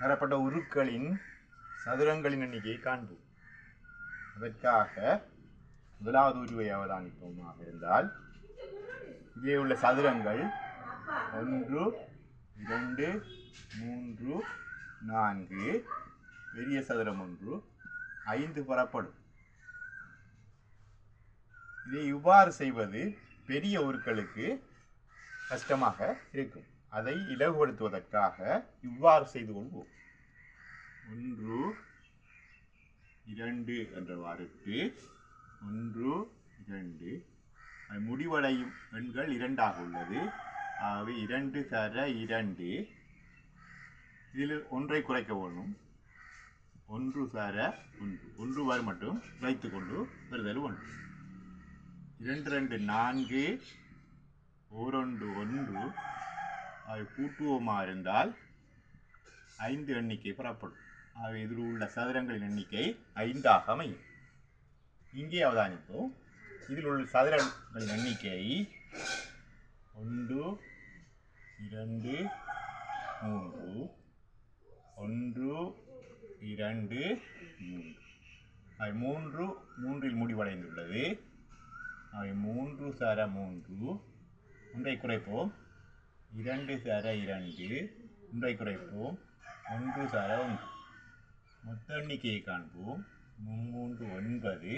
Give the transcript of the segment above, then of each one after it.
தரப்பட்ட உருக்களின் சதுரங்களின் எண்ணிக்கையை காண்போம். அதற்காக முதலாவது உருவை அவதானிப்போமாக இருந்தால், இங்கே உள்ள சதுரங்கள் 1, 2, 3, 4, பெரிய சதுரம் 1, 5 பெறப்படும். இதை இவ்வாறு செய்வது பெரிய உருக்களுக்கு கஷ்டமாக இருக்கும். அதை இலகுபடுத்துவதற்காக இவ்வாறு செய்து கொள்வோம். 1, 2 என்றவாறுக்கு 1, 2 முடிவடையும் எண்கள் 2ஆக உள்ளது. ஆகவே 2 தர 2, இதில் ஒன்றை குறைக்க வேணும். 1 தர 1 வரை மட்டும் வைத்துக் கொண்டு வருதல் 1. 2 2 4, 1 1 அவை கூட்டுவோமாக இருந்தால் 5 எண்ணிக்கை பெறப்படும். ஆகவே இதில் உள்ள சதுரங்களின் எண்ணிக்கை 5ஆக அமையும். இங்கே அவதானிப்போம். இதில் உள்ள சதுரங்களின் எண்ணிக்கை 1 2 3, 1 2 3 அவை 3 முடிவடைந்துள்ளது. அவை 3 தர 3, ஒன்றை குறைப்போம். 2 தர 2, ஒன்றை குறைப்போம். 1 தர 1. மொத்த எண்ணிக்கையை காண்போம். 3 9,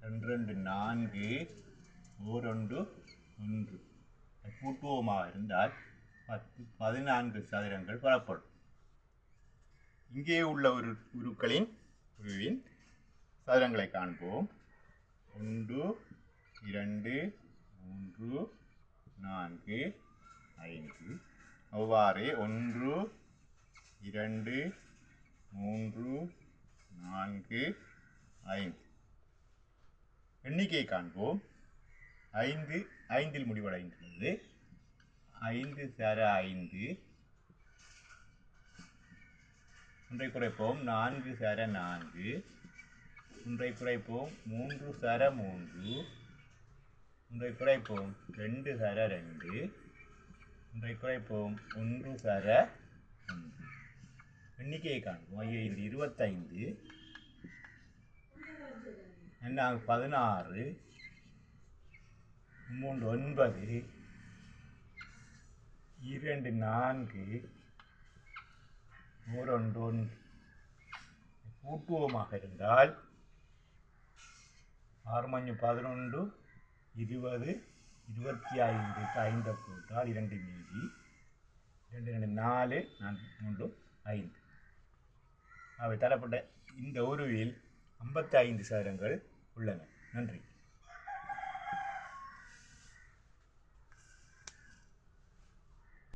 2 4, 1 1 கூட்டுவோமாக இருந்தால் 14 சதுரங்கள் பெறப்படும். இங்கே உள்ள உருக்களின் சதுரங்களை காண்போம். 1 2 3 4 5 அவ்வாறே 1 2 3 4 5 எண்ணிக்கையை காண்போம். 5 முடிவடைந்துள்ளது. 5 தர 5, ஒன்றை குறைப்போம். 4 தர 4, ஒன்றை குறைப்போம். 3 தர 3, ஒன்றை குறைப்போம். 2 தர 2, ஒன்றை குறைப்போம். 1 தர 1 எண்ணிக்கையை காண்போம். 5 25, 16, 3 9, 2 4, 1 1 கூட்டுவோமாக இருந்தால் 6 11 20 25 5 போட்டால் 2 மீதி 2 2 4 3 5. அவை தரப்பட்ட இந்த உருவில் 55 சதுரங்கள் உள்ளன. நன்றி.